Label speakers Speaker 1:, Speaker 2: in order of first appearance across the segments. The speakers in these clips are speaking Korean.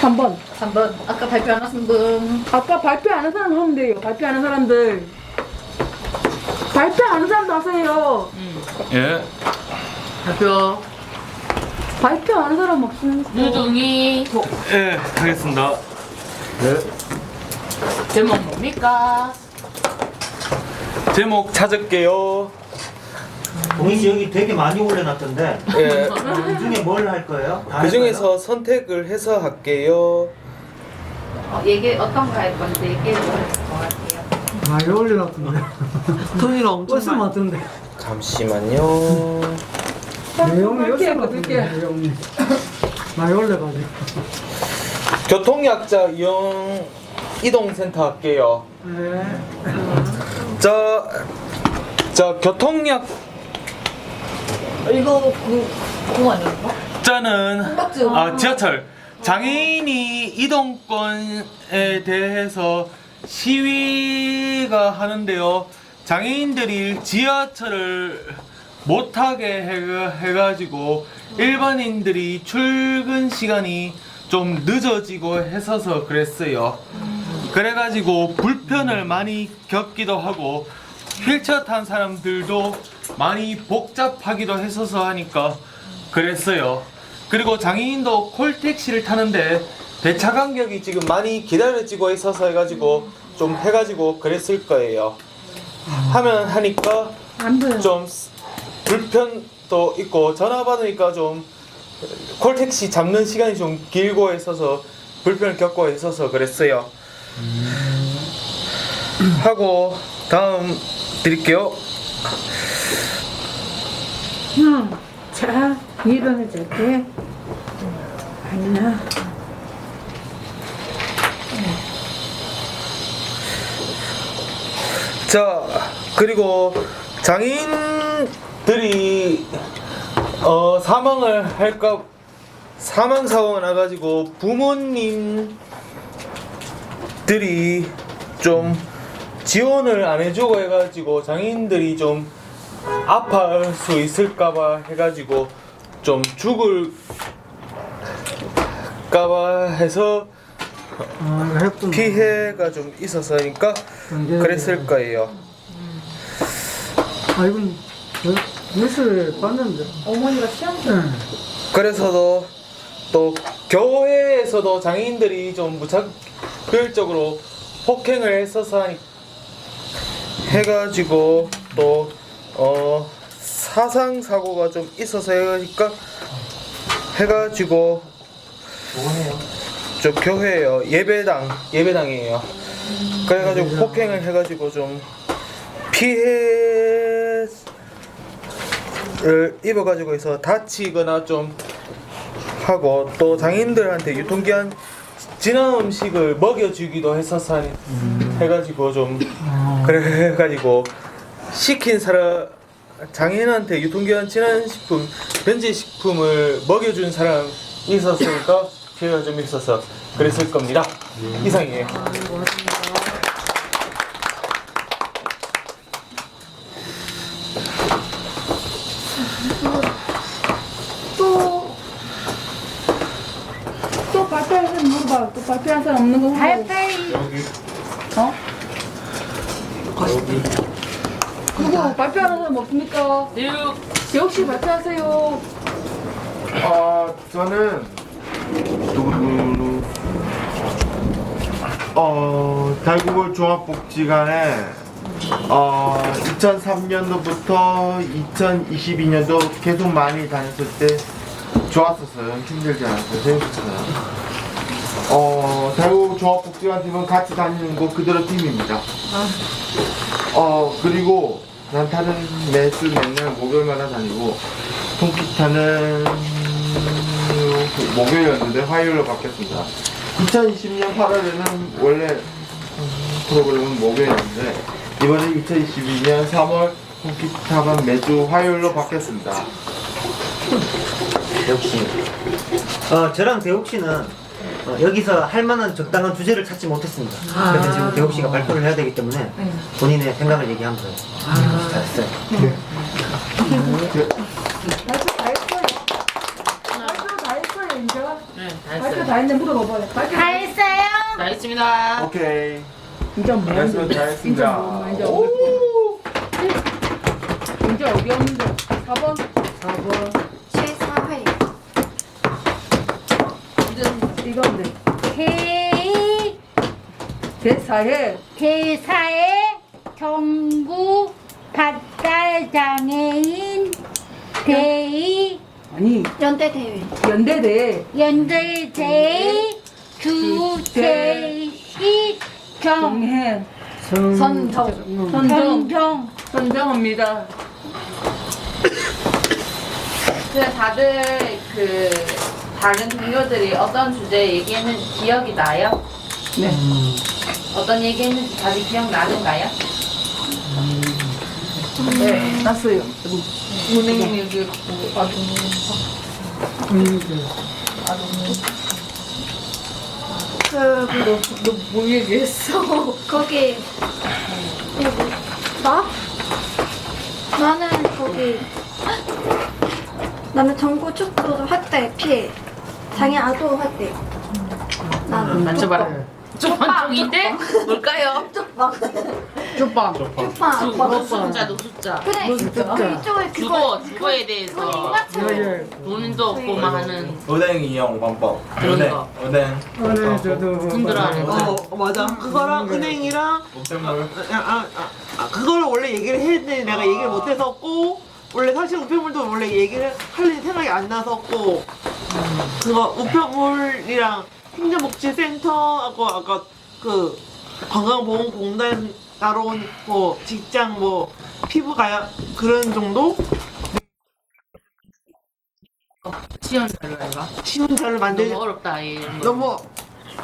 Speaker 1: 3번.
Speaker 2: 3번. 아까 발표 안 하신 분.
Speaker 1: 아까 발표 안 한 사람 하면 돼요. 발표 안 한 사람들. 발표 안 한 사람도 하세요.
Speaker 3: 예.
Speaker 2: 발표.
Speaker 1: 발표 안 한 사람 없으니까.
Speaker 2: 유중이.
Speaker 3: 예, 하겠습니다. 네.
Speaker 2: 제목 뭡니까?
Speaker 3: 제목 찾을게요.
Speaker 4: 동희 씨 여기 되게 많이 올려놨던데
Speaker 3: 예.
Speaker 4: 그 중에 뭘 할 거예요? 다
Speaker 3: 그
Speaker 4: 할
Speaker 3: 중에서 선택을 해서 할게요.
Speaker 2: 어떤 거 할 건지 얘기해 주실 것 같아요.
Speaker 5: 많이 올려놨던데.
Speaker 6: 돈이랑 엄청
Speaker 5: 버스
Speaker 6: 많이.
Speaker 5: 맞던데.
Speaker 3: 잠시만요.
Speaker 5: 내용이
Speaker 1: 이렇게
Speaker 5: 요새
Speaker 1: 받을게.
Speaker 5: 같은데, 내용이. 많이 올려가지고.
Speaker 3: 교통약자 이용 이동센터 할게요.
Speaker 5: 네.
Speaker 3: 저 교통약
Speaker 2: 이거 그거 아닌가?
Speaker 3: 자는
Speaker 2: 깜짝이야.
Speaker 3: 지하철 장애인이 이동권에 대해서 시위가 하는데요. 장애인들이 지하철을 못 타게 해가지고 일반인들이 출근 시간이 좀 늦어지고 했어서 그랬어요. 그래가지고 불편을 많이 겪기도 하고 휠체어 탄 사람들도 많이 복잡하기도 했어서 하니까 그랬어요. 그리고 장애인도 콜택시를 타는데 배차 간격이 지금 많이 기다려지고 있어서 해가지고 좀 해가지고 그랬을 거예요. 하면 하니까
Speaker 1: 안 돼요.
Speaker 3: 좀 불편도 있고 전화 받으니까 좀 콜택시 잡는 시간이 좀 길고 있어서 불편을 겪고 있어서 그랬어요. 하고 다음 드릴게요.
Speaker 1: 자, 2번을 줄게. 아니야.
Speaker 3: 자, 그리고 장애인들이 사망을 할까 사망 사고가 나가지고 부모님들이 좀 지원을 안 해주고 해가지고 장애인들이 좀 아파할 수 있을까봐 해가지고 좀 죽을까봐 해서
Speaker 5: 했구나.
Speaker 3: 피해가 좀 있어서니까 그랬을 거예요.
Speaker 5: 아, 이건 뉴스에 봤는데.
Speaker 1: 어머니가 시험
Speaker 5: 네.
Speaker 3: 그래서도 또 교회에서도 장애인들이 좀 무차별적으로 폭행을 했어서 해가지고 또 사상 사고가 좀 있어서 해가지고
Speaker 4: 뭐해요?
Speaker 3: 저 교회예요. 예배당이에요. 그래가지고 폭행을 해가지고 좀 피해를 입어가지고 해서 다치거나 좀 하고 또 장애인들한테 유통기한 지난 음식을 먹여주기도 했어서 해가지고 좀 그래가지고 시킨 사람 장애인한테 유통기한 지난 식품 변질 식품을 먹여준 사람이 있었으니까 피해가 좀 있어서 그랬을 겁니다. 이상이에요.
Speaker 1: 또 발표할 사람 물어봐. 또 발표할 사람 없는 거 물어봐. 어? 그리고 발표하는 사람 없습니까? 역시 발표하세요.
Speaker 7: 저는 달구골 종합복지관에 2003년도부터 2022년도 계속 많이 다녔을 때 좋았었어요. 힘들지 않았어요. 재밌었어요. 달구골 종합복지관 팀은 같이 다니는 거 그대로 팀입니다. 그리고 난타는 매주 맨날 목요일마다 다니고 통기타는 목요일이었는데 화요일로 바뀌었습니다. 2020년 8월에는 원래 프로그램은 목요일이었는데 이번에 2022년 3월 통기타만 매주 화요일로 바뀌었습니다.
Speaker 4: 대욱 씨. 저랑 대욱 씨는 여기서 할 만한 적당한 주제를 찾지 못했습니다. 그래서 지금 대욱 씨가 발표를 해야 되기 때문에 본인의 생각을 얘기하면 돼요. 잘했어요.
Speaker 1: 발표 다 했어요. 발표 다 했어요, 이제.
Speaker 6: 네, 다
Speaker 1: 발표
Speaker 6: 했어요.
Speaker 1: 다 했네. 물어봐봐요. 발표
Speaker 8: 다 했어요?
Speaker 6: 다 했습니다.
Speaker 7: 오케이.
Speaker 1: 진짜 뭐
Speaker 7: 말씀 잘했습니다.
Speaker 1: 진짜 뭐 이제 어디 이제 어디 없는데 4번 4번
Speaker 8: 제4회
Speaker 1: 이건데
Speaker 8: 제
Speaker 1: 제4회
Speaker 8: 제4회 정부 발달 장애인 대의
Speaker 1: 아니
Speaker 8: 연대 대회
Speaker 1: 연대대
Speaker 8: 연대 대회 주제시 정
Speaker 1: 정해
Speaker 8: 선정
Speaker 1: 선정합니다.
Speaker 2: 근데 다들 그 다른 동료들이 어떤 주제 얘기했는지 기억이 나요?
Speaker 1: 네.
Speaker 2: 어떤 얘기했는지 다들 기억나는가요?
Speaker 1: 네, 났어요.
Speaker 2: 은행 얘기 너뭐 얘기했어?
Speaker 8: 거기 나? 나는 거기 나는 전국 축구 할때 피해 장애 아동 할때 나는
Speaker 6: 맞춰봐라.
Speaker 8: 쪽방,
Speaker 6: 쪽인데 뭘까요?
Speaker 8: 쪽방
Speaker 1: 쪽방.
Speaker 8: 쪽방
Speaker 6: 숫자, 숫자.
Speaker 8: 그래 이쪽에 그거
Speaker 6: 주거에 대해서
Speaker 8: 인간처럼
Speaker 6: 돈도 없고 막 하는
Speaker 7: 은행 이용 방법.
Speaker 6: 그런 거.
Speaker 7: 은행.
Speaker 5: 오늘 저도
Speaker 6: 힘들어하는 거.
Speaker 9: 맞아. 그거랑 은행이랑
Speaker 7: 우편물.
Speaker 9: 그걸 원래 얘기를 했는데 내가 얘기를 못했었고 원래 사실 우편물도 원래 얘기를 할 일이 생각이 안 났었고 그거 우편물이랑 행정복지센터하고 아까 그 건강보험공단 따로온 뭐 직장 뭐 피부 가약 그런 정도
Speaker 6: 시험 자료가
Speaker 9: 쉬운 자료를 만들
Speaker 6: 너무 어렵다. 얘.
Speaker 9: 너무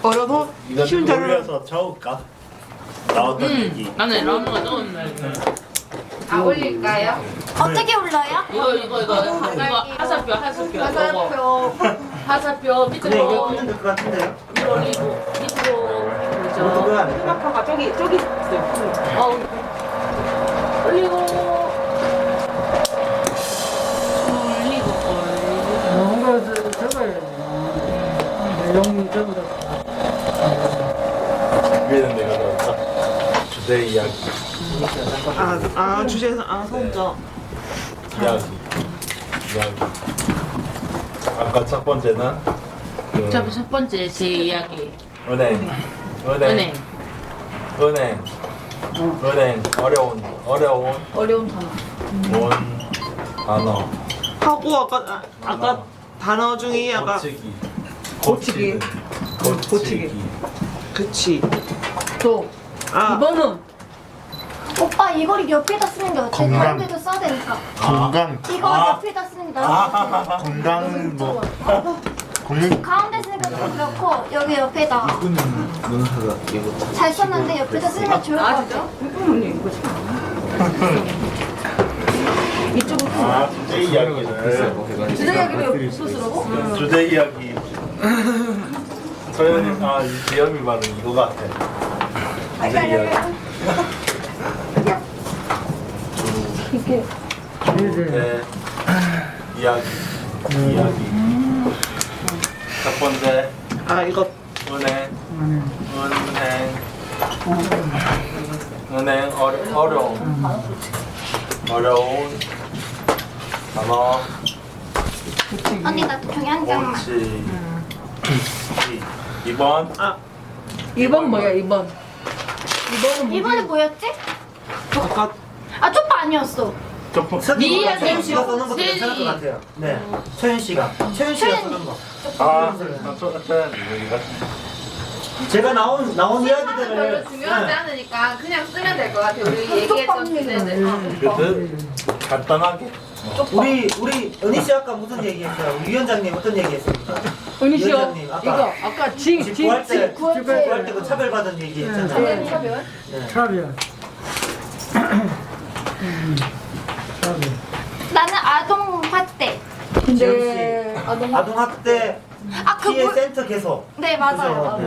Speaker 9: 어려서 쉬운 자료를
Speaker 10: 적을까? 나왔던 얘기.
Speaker 6: 나는 라면가 넣었는데.
Speaker 2: 아 올릴까요?
Speaker 8: 어떻게 올라요?
Speaker 6: 이거 하사표.
Speaker 8: 화살표
Speaker 6: 하사표
Speaker 4: 그냥 이거
Speaker 6: 밑으로
Speaker 4: 끄면 될 것 같은데요?
Speaker 6: 위로 올리고 밑으로 그죠.
Speaker 4: 노트가 안 돼요.
Speaker 1: 마카가 저기 있어요.
Speaker 6: 올리고
Speaker 5: 뭔가 적어야 내용 적어도
Speaker 10: 위에는 내가 넣었다. 주제 이야기.
Speaker 9: 주제에서 손자
Speaker 10: 이야기. 아까 첫 번째는 그
Speaker 6: 첫 번째 제 이야기.
Speaker 10: 은행.
Speaker 6: 은행.
Speaker 10: 어려운 단어.
Speaker 9: 하고 아까 단어 중에 아까
Speaker 10: 고치기.
Speaker 9: 그치
Speaker 1: 또 2번은
Speaker 8: 오빠 이거를 옆에다 쓰는 게 어때? 다른 데도 써야 되니까
Speaker 10: 건강.
Speaker 8: 이거 옆에다 쓰는 게 나아
Speaker 10: 건강 뭐
Speaker 8: 가운데 쓰는 것도 그렇고 여기 옆에다 잘 썼는데 옆에다 쓰는 게 좋을 것 같아
Speaker 10: 주제 이야기를
Speaker 1: 주제 이야기를 스스로고
Speaker 10: 주제 이야기. 서연이 이 지연이 말은 이거 같아. 주제 이야기. 네. 이야기. 첫 번째
Speaker 9: 이거
Speaker 10: 은행 어려운 단어.
Speaker 8: 언니 나 종이 한 장만
Speaker 10: 옳지. 2번
Speaker 1: 2번 뭐야 2번?
Speaker 8: 2번은 뭐였지?
Speaker 9: 아까
Speaker 8: 쪽파 아니었어
Speaker 4: 서연
Speaker 6: 이야기.
Speaker 4: 씨가 쓰는 것도 괜찮을 것 같아요. 네. 서연 씨가 쓰는 거. 제가 나온
Speaker 2: 별로
Speaker 4: 이야기들을
Speaker 2: 중요하지 않으니까 그냥 쓰면 될 것 같아요. 우리 얘기했던 주제들.
Speaker 10: 그래도 간단하게.
Speaker 4: 우리 은희 씨 아까 무슨 얘기했어요? 우리 위원장님 어떤 얘기했습니까?
Speaker 1: 은희 씨요?
Speaker 4: 위원장님
Speaker 1: 이거 아까
Speaker 4: 구할 때
Speaker 8: 구할
Speaker 4: 구할 때 그 차별받은 얘기 했잖아요.
Speaker 1: 차별?
Speaker 5: 차별.
Speaker 8: 나는 아동 학대
Speaker 1: 근데
Speaker 4: 아동 학대 피해
Speaker 8: 그거
Speaker 4: 센터 개소.
Speaker 8: 네 맞아요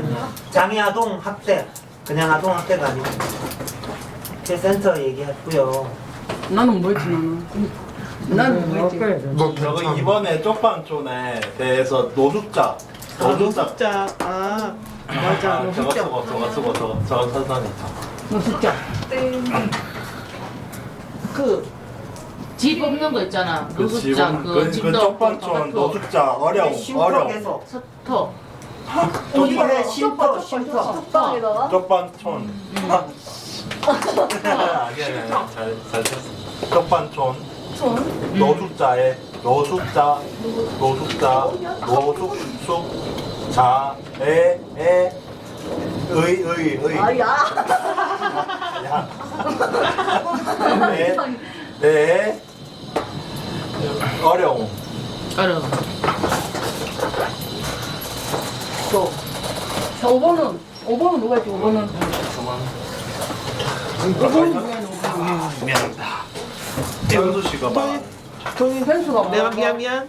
Speaker 4: 장애 아동 학대 그냥 아동 학대가 아니고 피해 센터 얘기했고요.
Speaker 1: 나는 뭐였지 나는 뭐였지?
Speaker 10: 저거 이번에 쪽방촌에 대해서 노숙자
Speaker 9: 노숙자. 아 맞아.
Speaker 10: 저거 천천히.
Speaker 1: 노숙자.
Speaker 9: 그
Speaker 6: 집 없는 거 있잖아.
Speaker 10: 그
Speaker 6: 노숙자
Speaker 10: 집은
Speaker 6: 그 집도
Speaker 10: 쪽반촌 노숙자 어려움.
Speaker 4: 쉼터에서
Speaker 6: 서터.
Speaker 4: 어디가 쉼터
Speaker 8: 톡방에다가
Speaker 10: 쪽반촌. 아니야. 잘 쳤어. 쪽반촌. 노숙자의 노숙자 노숙자의
Speaker 8: 아야
Speaker 10: 네 어려움.
Speaker 6: 어려워.
Speaker 1: 또. 자, 5번은 누가 했지? 5번은.
Speaker 10: 미안합니다. 현수 씨가 말.
Speaker 1: 저희 현수가
Speaker 9: 내가
Speaker 1: 뭐야?
Speaker 9: 미안.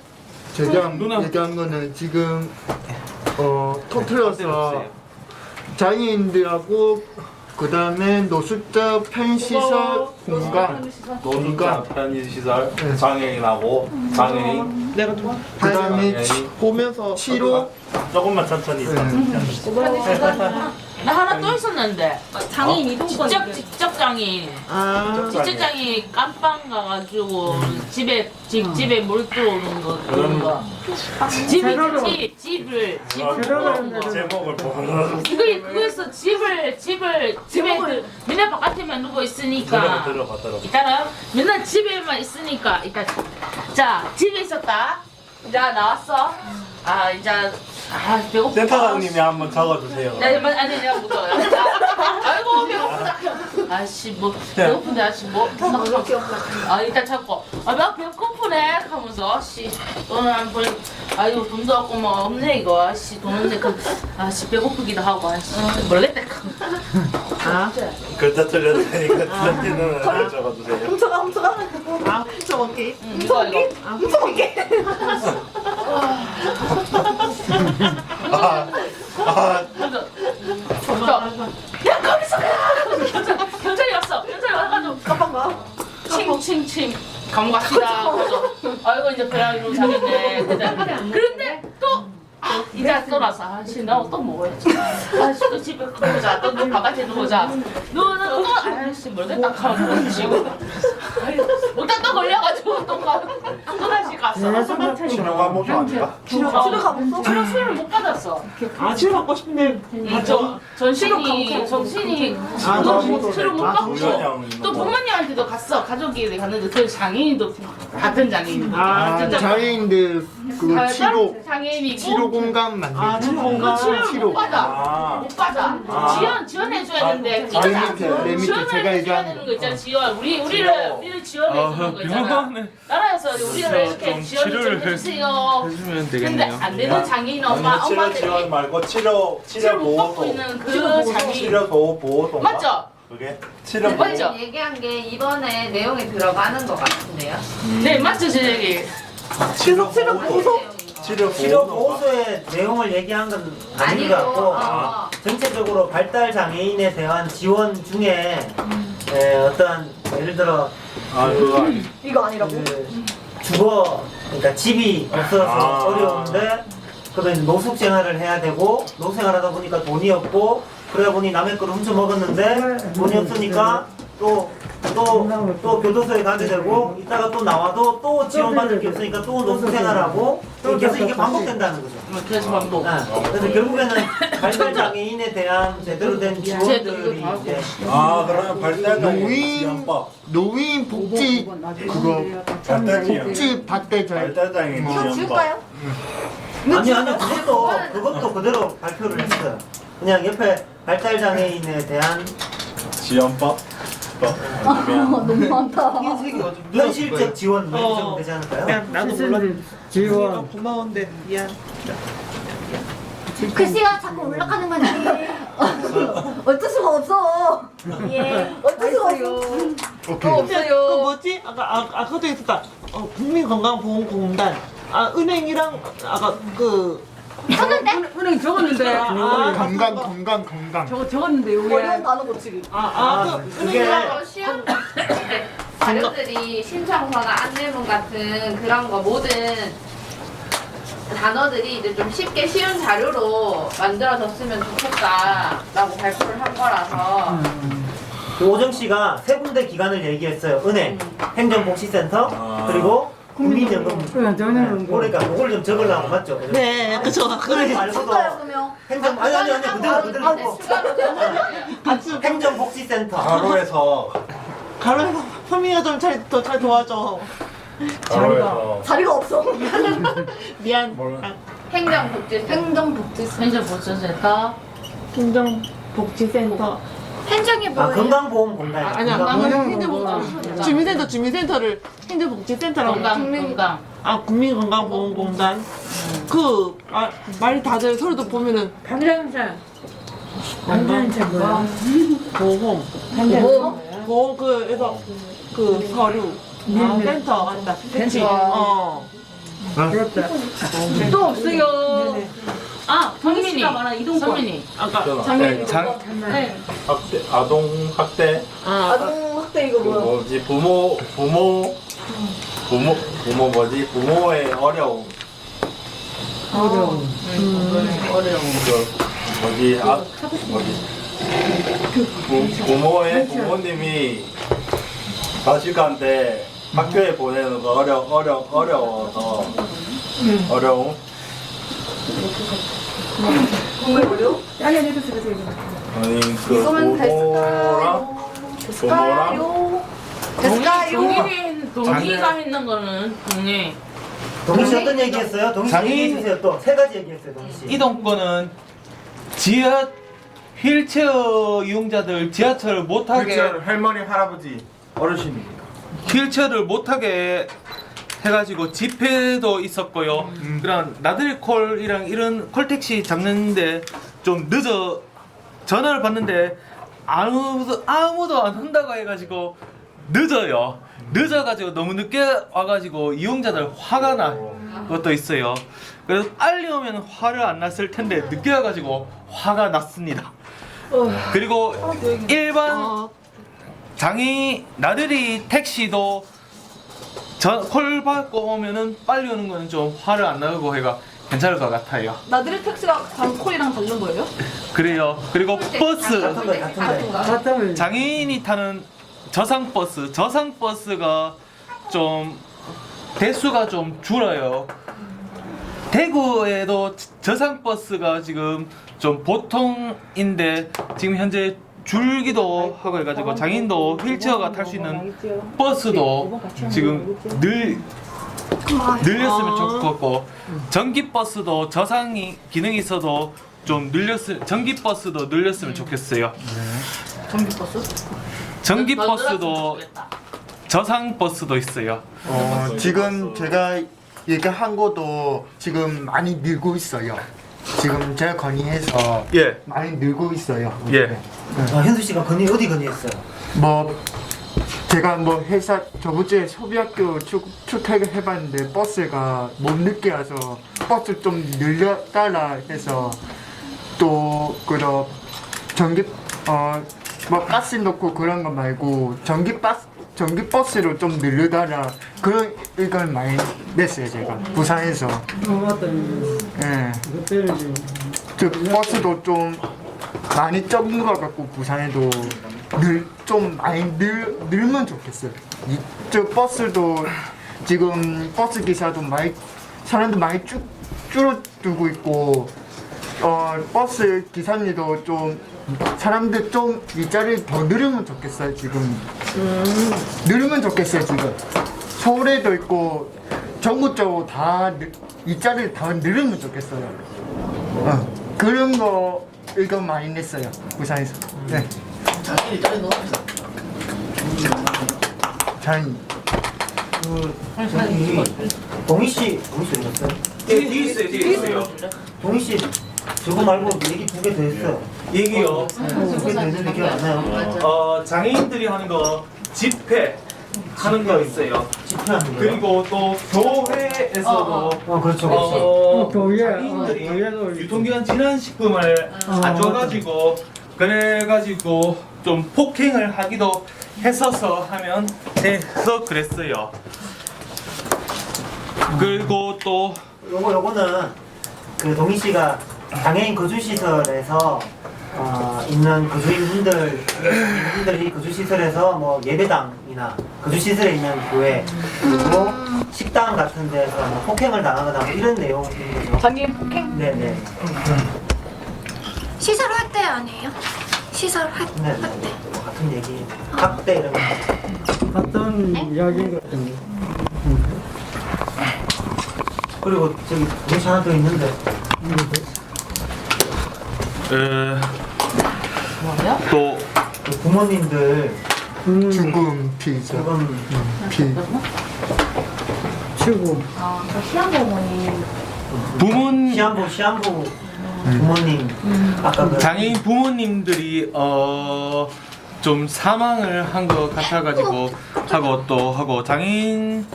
Speaker 7: 제가 얘기한 거는 지금 터트려서 장애인들하고 그 다음에 노숙자 편시설 공간
Speaker 10: 노숙자 편의시설 장애인하고 장애인
Speaker 9: 내가 좋아.
Speaker 7: 그 다음에
Speaker 9: 보면서
Speaker 7: 치료
Speaker 10: 조금만 천천히.
Speaker 6: 나 하나 또 있었는데.
Speaker 1: 장애인 이동권.
Speaker 6: 직접 장애인.
Speaker 9: 아
Speaker 6: 직접 장애인 깜빵 가가지고 집에 물 들어오는 거 그런 거. 집을
Speaker 10: 제목을 보고
Speaker 6: 그래서 집에 맨날 바깥에만 누워 있으니까
Speaker 10: 들어봐.
Speaker 6: 일단은 맨날 집에만 있으니까 일단 자 집에 있었다 이제 나왔어 이제 배고프다
Speaker 10: 센터장님이 한번 적어주세요.
Speaker 6: 아니 내가 못 적어요 아이고 배고프다 아씨 뭐 배고픈데 아씨 뭐 일단 찾고 나 배고프네 하면서 씨 돈을 안 벌 아이고 돈도 없고 뭐 없네 이거 아씨 돈 없네 아씨 배고프기도 하고 아씨 모르겠다
Speaker 10: 글자 틀려도 되니까 틀리는 걸 적어주세요.
Speaker 9: 훔쳐가. 아 훔쳐먹기.
Speaker 6: 이거
Speaker 9: 훔쳐먹기.
Speaker 6: 야 거기서 가! 경찰이 왔어. 경찰이 와가지고 깜빡 칭칭칭 감옥 갑시다. 그래서 아이고 이제 배라기로 자겠네. 그런데 또 이제 돌아서 아씨 나 또 먹어야지. 아씨 또 집에 누우자. 또 바깥에 누우자. 누우는 또 아씨 모르겠다 하고 지금 일단 또 걸려가지고 또 다시 갔어.
Speaker 10: 치료 과목도 아닌가?
Speaker 6: 치료 수혈을 못 받았어.
Speaker 9: 아 치료 받고 싶네.
Speaker 6: 정신이 치료 못 받고 또 부모님한테도 갔어. 가족이 갔는데 그 장애인도 같은 장애인.
Speaker 7: 장애인들 그
Speaker 6: 장애인이고
Speaker 7: 치료 공간 만들고
Speaker 6: 그 치료를
Speaker 7: 치료.
Speaker 6: 못 받아. 못 받아. 지원해줘야 되는데
Speaker 7: 내 밑에 제가
Speaker 6: 지원해줘야
Speaker 7: 얘기한
Speaker 6: 되는 거 있잖아. 우리를 지원해주는 거 있잖아. 나라에서 우리를 이렇게 지원해주세요. 근데 안 되는 장애인
Speaker 10: 치료
Speaker 6: 엄마들이
Speaker 10: 지원 말고 치료
Speaker 6: 못 받고
Speaker 10: 보호소.
Speaker 6: 있는 그 장애인
Speaker 10: 치료 보호소.
Speaker 6: 맞죠?
Speaker 10: 그게 치료 보호.
Speaker 6: 맞죠?
Speaker 2: 얘기한 게 이번에 내용에 들어가는 것 같은데요.
Speaker 6: 네 맞죠 제 얘기.
Speaker 10: 치료 보호소. 치료
Speaker 4: 치료
Speaker 10: 보호소.
Speaker 4: 보호소의 내용을 얘기한 건 아닌 것 같고 전체적으로 발달 장애인에 대한 지원 중에 어떤 예를 들어
Speaker 10: 그거 아니.
Speaker 8: 이거 아니라고?
Speaker 4: 주거 그러니까 집이 없어서 어려운데 그러면 노숙 생활을 해야 되고 노숙 생활하다 보니까 돈이 없고 그러다 보니 남의 거를 훔쳐 먹었는데 돈이 없으니까 또 교도소에 가게 되고 이따가 또 나와도 또 지원받을 게 없으니까 또 노숙 생활하고 계속 이게 반복된다는 거죠.
Speaker 6: 그래서 반복.
Speaker 4: 그래서 결국에는 발달 장애인에 대한 제대로 된 지원들이 이제
Speaker 10: 그러면 발달장애인 지원법.
Speaker 7: 노인 복지 그거 복지 받대자
Speaker 10: 발달장애인 지원법.
Speaker 8: 지울까요?
Speaker 4: 아니요 그것도 그대로 발표를 했어요. 그냥 옆에 발달 장애인에 대한
Speaker 10: 지원법.
Speaker 8: 너무 많다.
Speaker 4: 현실적 지원 뭐 이런 정도 되지 않을까요?
Speaker 9: 미안 나도 몰라.
Speaker 5: 지원.
Speaker 9: 고마운데 미안.
Speaker 8: 글씨가 자꾸 올라가는 거지. 어쩔 수가 없어. 예. 어쩔 수가 없어.
Speaker 9: 그 뭐지? 아까 그것도 있었다. 국민건강보험공단. 은행이랑 아까
Speaker 1: 은행 적었는데.
Speaker 7: 건강
Speaker 1: 적었는데 여기.
Speaker 8: 어려운 단어 고치기.
Speaker 4: 그게
Speaker 2: 시험 자료들이 신청서나 안내문 같은 그런 거 모든 단어들이 이제 좀 쉽게 쉬운 자료로 만들어졌으면 좋겠다라고 발표를 한 거라서
Speaker 4: 그 오정 씨가 세 군데 기관을 얘기했어요. 은행, 행정복지센터, 그리고 국민연금.
Speaker 5: 저는
Speaker 4: 그러니까 그걸 좀 적으려고 맞죠?
Speaker 9: 네, 그쵸.
Speaker 4: 그래 말고도
Speaker 8: 그러면
Speaker 4: 행정 아니 그대로 행정복지센터.
Speaker 10: 가로에서
Speaker 9: 가로에서 현미가 좀 더 잘 도와줘.
Speaker 10: 가로에서
Speaker 8: 자리가 없어.
Speaker 9: 미안.
Speaker 2: 행정복지센터
Speaker 9: 행정복지센터.
Speaker 2: 행정이
Speaker 4: 아
Speaker 2: 뭐예요?
Speaker 4: 건강보험공단.
Speaker 9: 아니야, 나는 주민센터 행정복지센터라고.
Speaker 2: 건강
Speaker 9: 아, 국민건강보험공단. 말 다들 서로도 보면은
Speaker 1: 방장사.
Speaker 9: 방장사 뭐야? 보험. 보험 그래서 서류. 센터 맞다. 그치?
Speaker 5: 부럽다.
Speaker 1: 또 없어요.
Speaker 6: 아, 성민이 말한 이동권. 성민이.
Speaker 9: 아까
Speaker 10: 네,
Speaker 6: 네.
Speaker 10: 아동 학대
Speaker 8: 아동 학대 이거
Speaker 10: 그
Speaker 8: 뭐야?
Speaker 10: 뭐지 부모의 어려움
Speaker 5: 어려움.
Speaker 10: 부모님이 자식한테 학교에 보내는 거 어려워서 어려움
Speaker 1: 아니 됐어.
Speaker 10: 아니 그 부모랑
Speaker 6: 동의감 있는 거는 동의.
Speaker 4: 동희 씨 어떤 얘기했어요? 동희 씨
Speaker 3: 장애인-
Speaker 4: 얘기해 주세요. 또 세 가지 얘기했어요. 동희 씨.
Speaker 3: 이동권은 휠체어 이용자들 지하철을 못하게
Speaker 7: 할머니 할아버지 어르신
Speaker 3: 휠체어를 못하게 해가지고 집회도 있었고요. 그런 나들이콜이랑 이런 콜택시 잡는데 좀 전화를 받는데 아무도 안 온다고 해가지고 늦어요. 늦어가지고 너무 늦게 와가지고 이용자들 화가 나 것도 있어요. 그래서 빨리 오면 화를 안 났을 텐데 늦게 와가지고 화가 났습니다. 그리고 일반 장애인 나들이 택시도 콜 받고 오면은 빨리 오는 거는 좀 화를 안 나고 해가 괜찮을 것 같아요.
Speaker 6: 나들이 택시가 콜이랑 다른 거예요?
Speaker 3: 그래요. 그리고 버스
Speaker 4: 같은 거예요. 같은 거예요.
Speaker 5: 같으면
Speaker 3: 장애인이 타는 저상버스가 좀 대수가 좀 줄어요. 대구에도 저상버스가 지금 좀 보통인데 지금 현재 줄기도 하고 해가지고 장애인도 휠체어가 탈 수 있는 버스도 지금 늘렸으면 좋겠고 전기버스도 저상이 기능이 있어도 좀 전기버스도 늘렸으면 좋겠어요. 전기버스도 저상버스도 있어요.
Speaker 7: 지금 제가 얘기한 것도 지금 많이 늘고 있어요. 지금 제가 건의해서
Speaker 3: 예.
Speaker 7: 많이 늘고 있어요.
Speaker 3: 예.
Speaker 4: 현수 씨가 어디 건의했어요?
Speaker 7: 뭐 제가 뭐 회사 저번 주에 소비학교 출퇴근 해봤는데 버스가 못 늦게 와서 버스 좀 늘려달라 해서 또 그런 뭐 가스 넣고 그런 거 말고 전기버스로 좀 늘려달라 그런 의견 많이 냈어요 제가 부산에서.
Speaker 5: 맞다.
Speaker 7: 예.
Speaker 5: 이거 때리지.
Speaker 7: 그 버스도 좀 많이 적은 것 같고 부산에도 좀 많이 늘면 좋겠어요. 저 버스도 지금 버스 기사도 사람들 많이 줄어들고 있고 버스 기사님도 좀 사람들 좀 일자리 더 늘으면 좋겠어요 지금. 늘으면 좋겠어요 지금. 서울에도 있고 전국적으로 다 일자리를 더 늘으면 좋겠어요. 그런 거 의견 많이 냈어요 부산에서. 네. 장애인.
Speaker 4: 동희 씨 어디 갔어요?
Speaker 3: 뒤에 있어요.
Speaker 4: 동희 씨 저거 말고 얘기 두 개 더 했어요.
Speaker 3: 얘기요.
Speaker 4: 두 개 더 했는데 기억 안 나요?
Speaker 3: 장애인들이 하는 거 집회 하는 거 있어요.
Speaker 4: 집회하는 거요?
Speaker 3: 그리고 또 교회에서도
Speaker 4: 그렇죠.
Speaker 5: 교회,
Speaker 3: 장애인들이
Speaker 5: 교회도
Speaker 3: 유통기한 지난 식품을 안 줘가지고 그래가지고 좀 폭행을 하기도 했어서 하면 해서 그랬어요. 그리고 또
Speaker 4: 요거는 그 동희 씨가 장애인 거주시설에서 있는 거주인분들이 거주시설에서 뭐 예배당이나 거주시설에 있는 교회 그리고 식당 같은 데서 뭐 폭행을 당하거나 뭐 이런 내용인 거죠.
Speaker 1: 장애인 폭행?
Speaker 4: 네네.
Speaker 8: 시설 할때 아니에요? 시설
Speaker 4: 네네.
Speaker 8: 할때
Speaker 4: 뭐 같은 얘기. 학대 이런 거.
Speaker 5: 어떤 이야기인 것 같은데.
Speaker 4: 그리고 저기 동희 씨 하나 더 있는데.
Speaker 3: 또
Speaker 4: 그 부모님들
Speaker 7: 죽음 피죠.
Speaker 4: 조금
Speaker 7: 피.
Speaker 5: 치고.
Speaker 8: 저 시한부모님
Speaker 4: 시한부 부모님 아까 그
Speaker 3: 장애인 부모님들이 좀 사망을 한 것 같아가지고 하고 장애인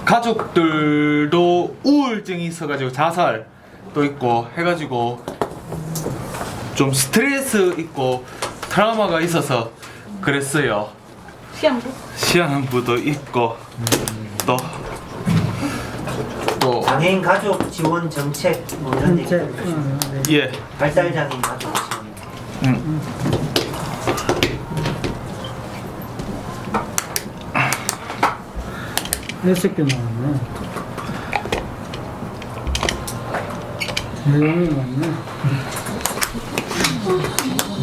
Speaker 3: 가족들도 우울증이 있어가지고 자살도 있고 해가지고 좀 스트레스 있고 트라우마가 있어서 그랬어요. 시한부도 있고 또
Speaker 4: 장애인 가족 지원 정책 뭐 이런 얘기.
Speaker 3: 예.
Speaker 4: 발달 장애인 가족 지원.
Speaker 5: 여섯 개 나왔네. 내용이 많네.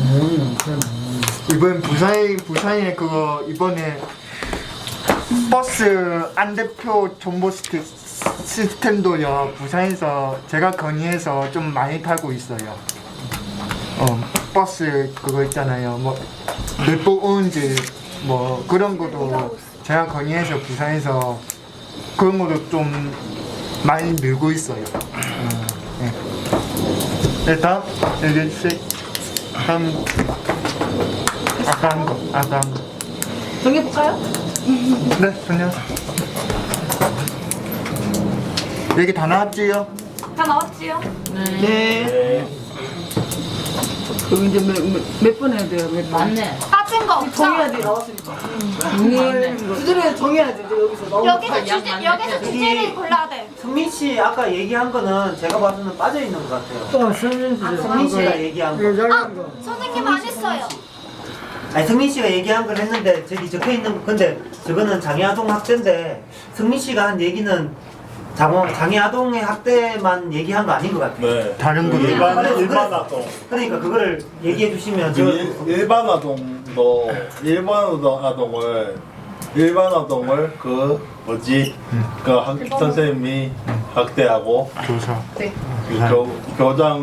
Speaker 5: 내용이 많네.
Speaker 7: 이번 부산에 그거 이번에 버스 안대표 정보 시스템도요. 부산에서 제가 건의해서 좀 많이 타고 있어요. 버스 그거 있잖아요. 뭐 몇 번 오는지 뭐 그런 것도 제가 건의해서 부산에서 그런 것도 좀 많이 늘고 있어요. 네. 네, 다음 얘기해 주세요. 다음 아까 한 거.
Speaker 1: 정해볼까요?
Speaker 7: 네, 안녕하세요. 얘기 다 나왔지요?
Speaker 8: 다 나왔지요?
Speaker 9: 네.
Speaker 1: 그럼 이제 몇 번 해야 돼요? 몇 번?
Speaker 2: 맞네.
Speaker 8: 빠진 거 없죠?
Speaker 1: 정해야 돼, 나왔으니까. 주제를 정해야 돼, 이제 여기서. 너무
Speaker 8: 여기서 주제를 골라야 돼.
Speaker 4: 승민 씨 아까 얘기한 거는 제가 봐서는 빠져 있는 것 같아요. 승민 씨가 얘기한 거.
Speaker 8: 선생님 안 했어요.
Speaker 4: 아니 승민 씨가 얘기한 걸 했는데 저기 적혀 있는 근데 저거는 장애 아동 학대인데 승민 씨가 한 얘기는 장애 아동의 학대만 얘기한 거 아닌 것 같아요.
Speaker 10: 네.
Speaker 7: 다른 거
Speaker 10: 일반 아동.
Speaker 4: 그러니까 그거를 얘기해 주시면
Speaker 10: 일반 아동을 그 뭐지 그 선생님이 학대하고
Speaker 7: 교사.
Speaker 10: 그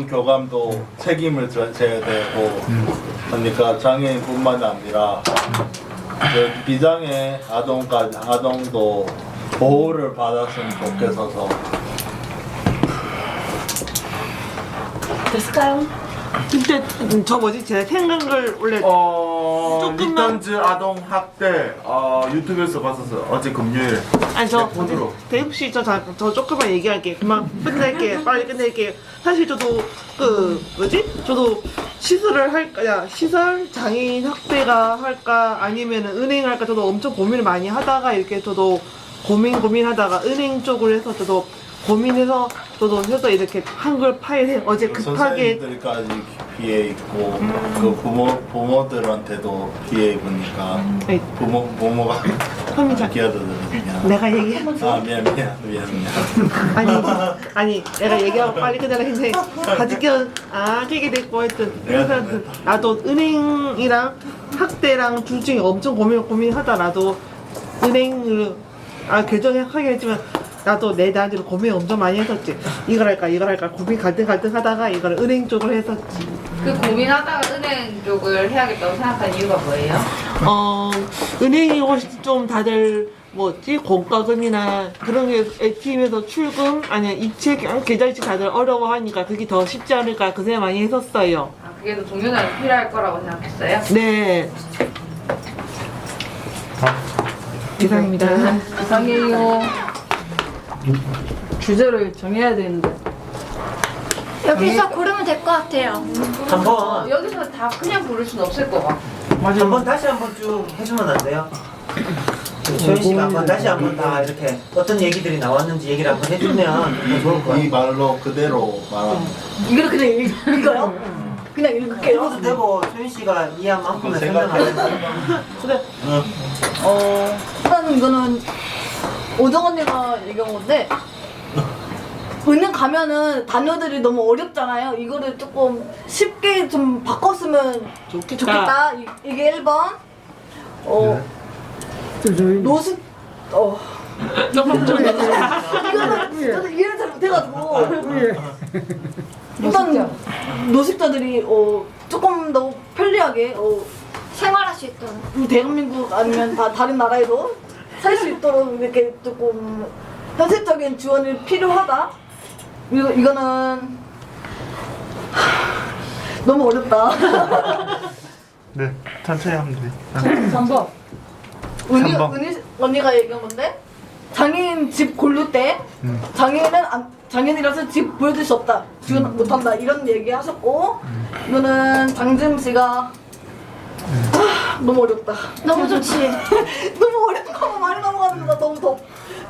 Speaker 10: 교감도 책임을 져야 되고 그러니까 장애인뿐만 아니라 그 비장애 아동도 보호를 받았으면 좋겠어서.
Speaker 1: 됐을까요?
Speaker 9: 근데 저 뭐지 제가 생각한 걸 원래 조금만-
Speaker 11: 리턴즈 아동 학대 유튜브에서 봤었어요. 어제 금요일.
Speaker 9: 아니 저
Speaker 11: 폰으로.
Speaker 9: 대육 씨저 조금만 얘기할게. 그만 끝낼게. 빨리 끝낼게. 사실 저도 그 뭐지? 저도 시설을 할까, 시설 장애인 학대가 할까 아니면은 은행 할까 저도 엄청 고민을 많이 하다가 이렇게 저도 고민하다가 은행 쪽으로 해서 저도 고민해서 저도 해서 이렇게 한글 파일에 어제 급하게
Speaker 10: 선생님들까지 피해 있고 그 부모들한테도 피해 입으니까
Speaker 9: 네.
Speaker 10: 부모가
Speaker 9: 그럼 자-
Speaker 10: 끼어들거든요.
Speaker 9: 내가 얘기해.
Speaker 10: 미안.
Speaker 9: 아니 내가 얘기하고 빨리 끝내라 했는데 같이 끼게 됐고 하여튼 그래서 나도 은행이랑 학대랑 둘 중에 엄청 고민하다 나도 은행을 결정하긴 했지만 나도 내 나름대로 고민 엄청 많이 했었지. 이걸 할까 고민 갈등 하다가 이걸 은행 쪽으로 했었지.
Speaker 2: 그 고민하다가 은행 쪽을 해야겠다고 생각한 이유가 뭐예요?
Speaker 9: 은행이고 좀 다들 뭐지 공과금이나 그런 게 ATM에서 출금 아니면 이체 계좌이체 다들 어려워하니까 그게 더 쉽지 않을까 그 생각 많이 했었어요.
Speaker 2: 그게 더 동료들한테 필요할 거라고 생각했어요?
Speaker 9: 네. 이상입니다.
Speaker 1: 이상해요. 주제를 정해야 되는데.
Speaker 8: 여기서 고르면 될 것 같아요.
Speaker 4: 한번
Speaker 2: 여기서 다 그냥 부를 순 없을 것 같아.
Speaker 4: 한번 다시 한번 쭉 해주면 안 돼요? 조현 씨가 한번 다시 한번 다 이렇게 어떤 얘기들이 나왔는지 얘기를 한번 해주면 더 좋을 것
Speaker 10: 이
Speaker 4: 같아요.
Speaker 10: 말로 그대로 말하면
Speaker 8: 이거를 그냥 읽어요? 그냥 읽을게요.
Speaker 4: 읽어도 되고 조현 씨가 이해한 만큼의
Speaker 10: 생각해.
Speaker 4: 설명하면
Speaker 8: 일단 이거는 오정 언니가 얘기한 건데 은행 가면은 단어들이 너무 어렵잖아요. 이거를 조금 쉽게 좀 바꿨으면 좋겠다. 이게 1번. 노숙 이거는 저도 이해를 잘 못해가지고 일단 노숙자들이 조금 더 편리하게
Speaker 12: 생활할 수 있도록.
Speaker 8: 대한민국 아니면 다른 나라에도 살 수 있도록 이렇게 조금 현실적인 지원이 필요하다. 이거는 너무 어렵다.
Speaker 7: 네, 천천히 하면 돼.
Speaker 1: 3번.
Speaker 8: 은희
Speaker 7: 3번.
Speaker 8: 언니가 얘기한 건데 장애인 집 고를 때 장애인이라서 집 보여줄 수 없다. 지원 못한다. 이런 얘기 하셨고 이거는 장지음 씨가 너무 어렵다.
Speaker 12: 너무 좋지.
Speaker 8: 너무 어렵고 말이 넘어가는 거 너무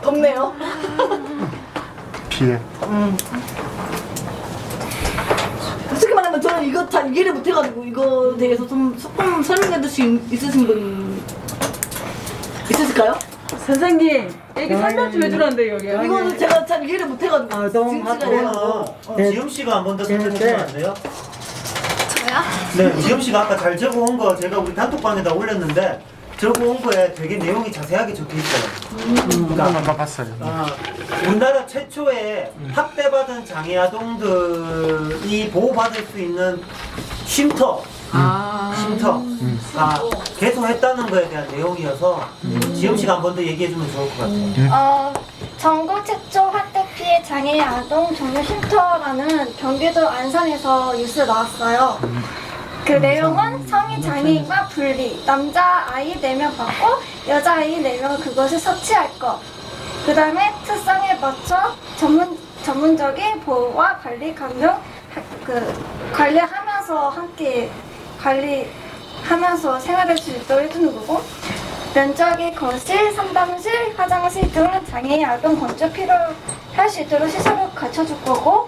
Speaker 8: 덥네요.
Speaker 7: 피해.
Speaker 8: 솔직히 말하면 저는 이거 잘 이해를 못해가지고 이거 대해서 좀 조금 설명해 줄 수 있으신 분 있으실까요?
Speaker 1: 선생님, 이게 설명 좀 해주라는데 여기.
Speaker 8: 이거는 제가 잘 이해를 못해가지고 지금 씨가
Speaker 4: 그거는 지음 씨가 한 번 더 설명해 주면 안 돼요?
Speaker 12: 저야?
Speaker 4: 네, 지음 씨가 아까 잘 적어온 거 제가 우리 단톡방에다 올렸는데 적어온 거에 되게 내용이 자세하게 적혀 있어요.
Speaker 7: 아까 봤어요.
Speaker 4: 우리나라 최초의 학대받은 장애 아동들이 보호받을 수 있는 쉼터가 개소했다는 거에 대한 내용이어서 지음 씨가 한 번 더 얘기해주면 좋을 것 같아요.
Speaker 12: 전국 최초 학대 피해 장애 아동 종료 쉼터라는 경기도 안산에서 뉴스 나왔어요. 그 내용은 성인 장애인과 분리, 남자 아이 4명 받고 여자 아이 4명을 그것을 서치할 것. 그 다음에 특성에 맞춰 전문적인 보호와 관리 감정 관리하면서 함께 관리하면서 생활할 수 있도록 해주는 거고. 면적이 거실, 상담실, 화장실 등 장애인 아동 건조 필요할 수 있도록 시설을 갖춰줄 거고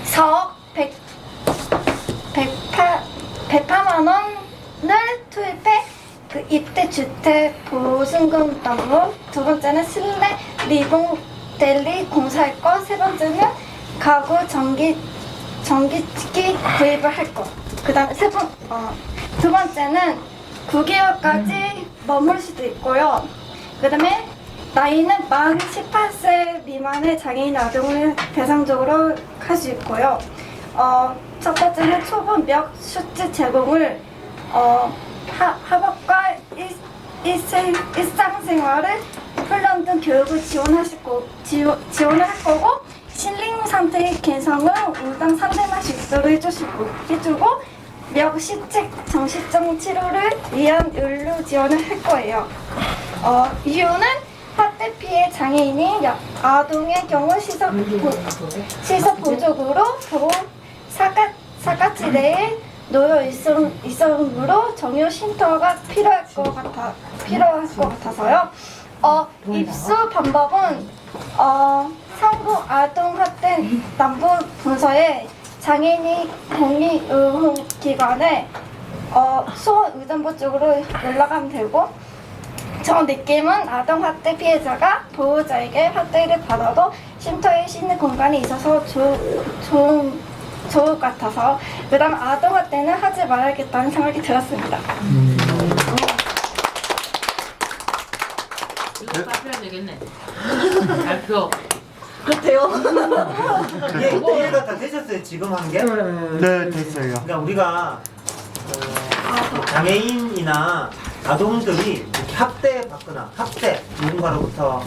Speaker 12: 4억 108만 원을 투입해 그 입대 주택 보증금 담보, 두 번째는 실내 리봉델리 공사할 것, 세 번째는 가구 전기機구입을 할 것. 그다음에 두 번째는 9개월까지 머물 수도 있고요. 그 다음에 나이는 만 18세 미만의 장애인 아동을 대상적으로 할 수 있고요. 첫 번째는 초보 몇 슈트 제공을 학업과 일상생활을 훈련 등 교육을 지원을 할 거고心링 상태의 개성을 우당 상담할 수 있도록 해주고 명시책 정신적 치료를 위한 의료 지원을 할 거예요. 이유는 학대 피해 장애인이 아동의 경우 시설 보조구로 보호 사각지대에 놓여 있으므로 정유 쉼터가 필요할 것 같아서요. 입수 방법은 상부 아동 학대 남부 분서에 장애인이 공립의료기관에 수원의정부 쪽으로 연락하면 되고 저 느낌은 아동 학대 피해자가 보호자에게 학대를 받아도 쉼터에 쉬는 공간이 있어서 좋을 것 같아서 그 다음 아동 학대는 하지 말아야겠다는 생각이 들었습니다.
Speaker 6: 이거 발표해야 되겠네. 발표.
Speaker 8: 그렇대요.
Speaker 4: 이해가 다 되셨어요, 지금 한 게?
Speaker 7: 네, 됐어요.
Speaker 4: 그러니까 우리가 장애인이나 아동들이 이렇게 학대받거나 누군가로부터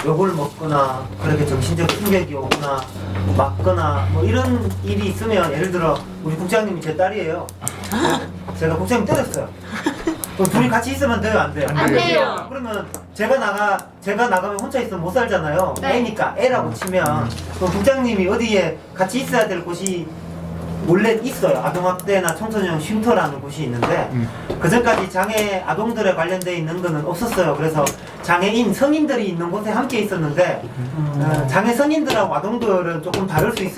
Speaker 4: 욕을 먹거나 그렇게 정신적 충격이 오거나 뭐 맞거나 뭐 이런 일이 있으면 예를 들어 우리 국장님이 제 딸이에요. 제가 국장님 때렸어요. 그럼 둘이 같이 있으면 돼요, 안 돼요?
Speaker 12: 안 돼요.
Speaker 4: 그러면 제가 나가면 혼자 있으면 못 살잖아요.
Speaker 12: 네.
Speaker 4: 애니까 애라고 치면 그럼 국장님이 어디에 같이 있어야 될 곳이 원래 있어요. 아동학대나 청소년 쉼터라는 곳이 있는데 그 전까지 장애 아동들에 관련돼 있는 거는 없었어요. 그래서 장애인 성인들이 있는 곳에 함께 있었는데 장애 성인들하고 아동들은 조금 다를 수 있어요.